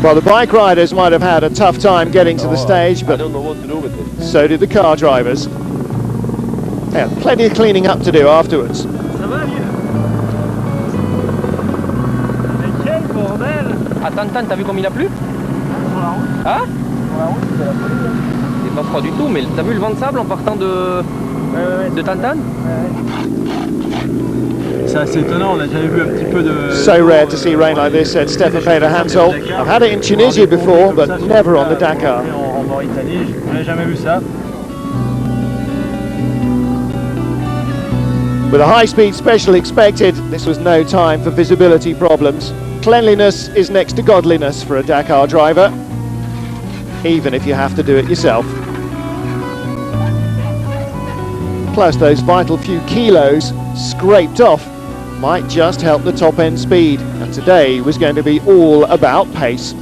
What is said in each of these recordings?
Well, the bike riders might have had a tough time getting to the stage, but I don't know what to do with it. So did the car drivers. They had plenty of cleaning up to do afterwards. Ça va, vieux? Mais quel bordel! À Tantan, t'as vu comme il a plu? Sur la route. Hein? Sur la route, c'est la folie. C'est pas froid du tout, mais t'as vu le vent de sable en partant de Tantan? C'est assez étonnant, on a déjà vu un petit peu de... So rare to see rain like this, said Stefan Peter-Hansel. I've had it in Tunisia before, but never on the Dakar. En Mauritanie, on n'a jamais vu ça. With a high-speed special expected, this was no time for visibility problems. Cleanliness is next to godliness for a Dakar driver, even if you have to do it yourself. Plus, those vital few kilos scraped off might just help the top-end speed, and today was going to be all about pace.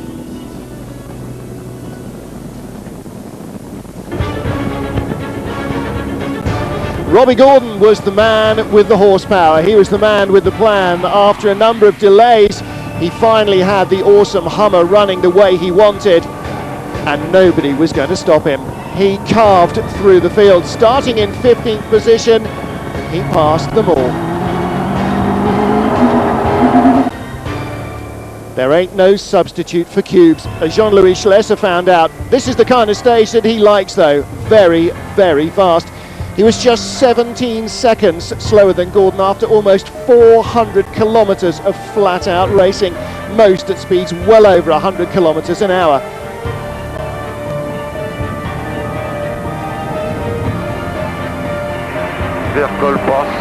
Robbie Gordon was the man with the horsepower. He was the man with the plan. After a number of delays, he finally had the awesome Hummer running the way he wanted, and nobody was going to stop him. He carved through the field, starting in 15th position. He passed them all. There ain't no substitute for cubes, as Jean-Louis Schlesser found out. This is the kind of stage that he likes, though. Very, very fast. He was just 17 seconds slower than Gordon after almost 400 kilometres of flat-out racing, most at speeds well over 100 kilometres an hour. Vercol passe.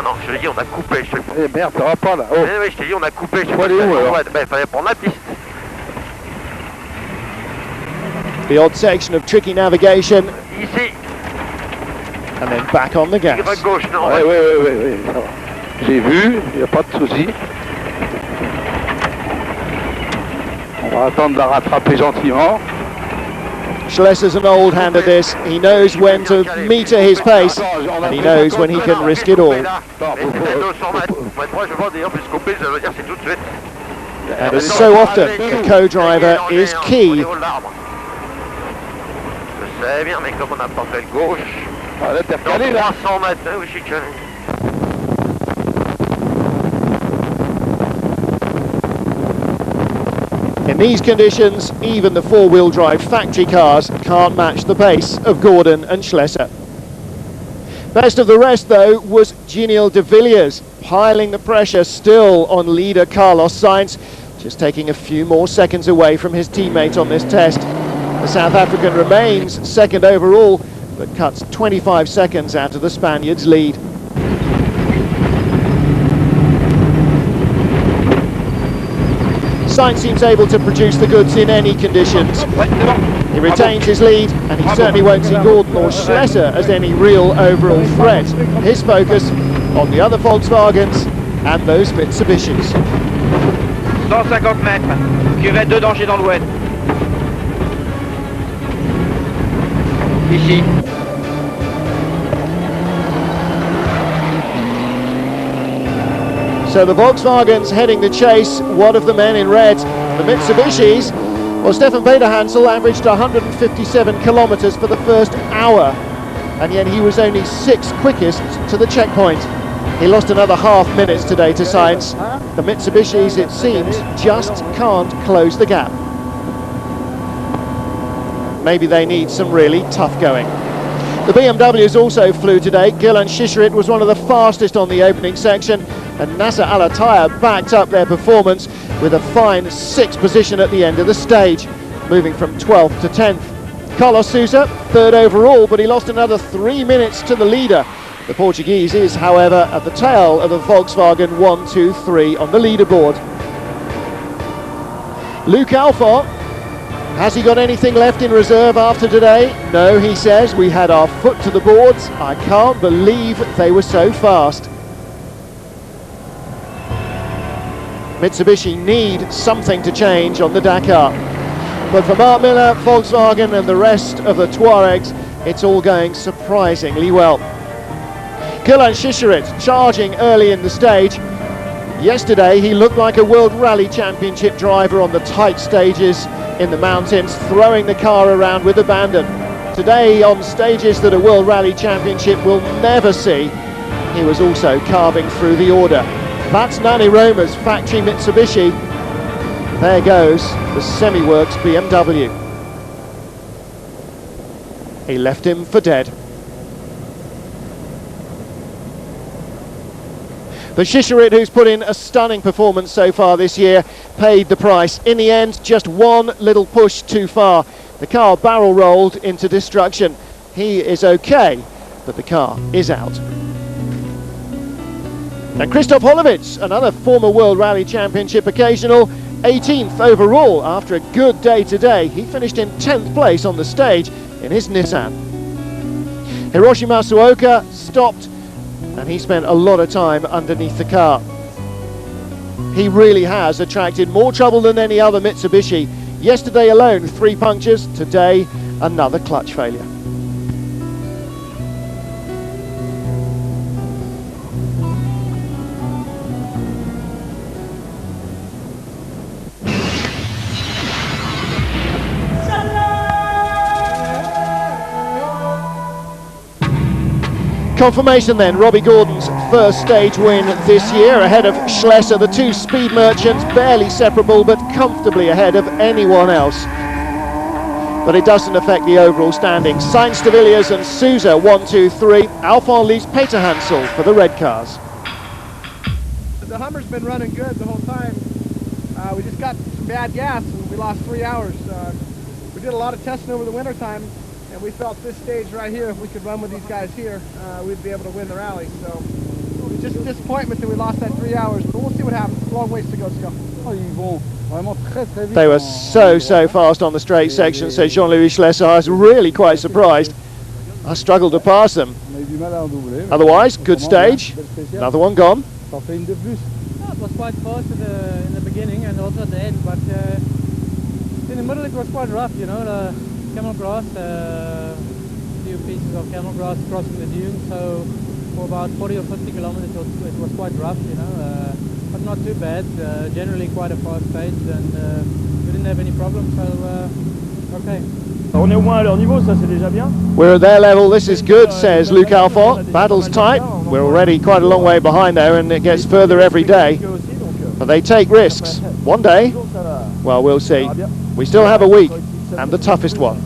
Non, je te dis, on a coupé. Eh merde, ça va pas là. Oh. Oui, je te dis, on a coupé. Je Faut aller où alors? Il fallait prendre la piste. The odd section of tricky navigation. Ici. And then back on the gas. À gauche, non. Oui, ça va. J'ai vu, il n'y a pas de souci. On va attendre de la rattraper gentiment. Schlesser's an old hand at this. He knows when to meter his pace, and he knows when he can risk it all. And as so often, the co-driver is key. Je sais bien, mais comme on n'a pas fait le gauche, Ah, là, t'es dans recalé, là. 300 mètres, oui, je suis calé. In these conditions, even the four-wheel drive factory cars can't match the pace of Gordon and Schlesser. Best of the rest, though, was Giniel de Villiers, piling the pressure still on leader Carlos Sainz, just taking a few more seconds away from his teammate on this test. The South African remains second overall, but cuts 25 seconds out of the Spaniard's lead. Sainz seems able to produce the goods in any conditions. He retains his lead, and he certainly won't see Gordon or Schlesser as any real overall threat. His focus on the other Volkswagens and those Mitsubishis. 150 mètres, cuvette de danger dans l'ouest. Ici. So the Volkswagens heading the chase. What of the men in red? The Mitsubishis? Well, Stefan Peter-Hansel averaged 157 kilometres for the first hour, and yet he was only sixth quickest to the checkpoint. He lost another half minutes today to Sainz. The Mitsubishis, it seems, just can't close the gap. Maybe they need some really tough going. The BMWs also flew today. Gilles Chicherit was one of the fastest on the opening section, and Nasser Al-Attiyah backed up their performance with a fine sixth position at the end of the stage, moving from 12th to 10th. Carlos Sousa, third overall, but he lost another 3 minutes to the leader. The Portuguese is, however, at the tail of the Volkswagen 1, 2, 3 on the leaderboard. Luke Alphon, has he got anything left in reserve after today? No, he says, we had our foot to the boards. I can't believe they were so fast. Mitsubishi need something to change on the Dakar. But for Mark Miller, Volkswagen and the rest of the Tuaregs, it's all going surprisingly well. Gilles Chicherit charging early in the stage. Yesterday he looked like a World Rally Championship driver on the tight stages in the mountains, throwing the car around with abandon. Today, on stages that a World Rally Championship will never see, he was also carving through the order. That's Nani Roma's factory Mitsubishi. There goes the semi-works BMW. He left him for dead. But Chicherit, who's put in a stunning performance so far this year, paid the price. In the end, just one little push too far. The car barrel rolled into destruction. He is okay, but the car is out. And Christoph Holovic, another former World Rally Championship occasional, 18th overall after a good day today. He finished in 10th place on the stage in his Nissan. Hiroshi Masuoka stopped, and he spent a lot of time underneath the car. He really has attracted more trouble than any other Mitsubishi. Yesterday alone, 3 punctures. Today, another clutch failure. Confirmation then, Robbie Gordon's first stage win this year, ahead of Schlesser, the two speed merchants, barely separable but comfortably ahead of anyone else. But it doesn't affect the overall standings. Sainz de Villiers and Sousa 1, 2, 3. Alphon leaves Peter Hansel for the red cars. The Hummer's been running good the whole time. We just got some bad gas and we lost 3 hours. We did a lot of testing over the winter time, and we felt this stage right here, if we could run with these guys here, we'd be able to win the rally. So it's just a disappointment that we lost that 3 hours, but we'll see what happens. Long ways to go still. They were so fast on the straight section, says Jean-Louis Schlesser. I was really quite surprised. I struggled to pass them. Otherwise, good stage. Another one gone. It was quite fast in the beginning and also at the end, but in the middle it was quite rough, you know. The camel grass, a few pieces of camel grass crossing the dune, so for about 40 or 50 kilometers it was quite rough, you know, but not too bad. Generally quite a fast stage, and we didn't have any problems, so okay. On est au moins à leur niveau, ça c'est déjà bien. We're at their level, this is good, says Luc Alphon. Battle's tight. We're already quite a long way behind there, and it gets further every day. But they take risks. One day, well, we'll see. We still have a week, and the toughest one.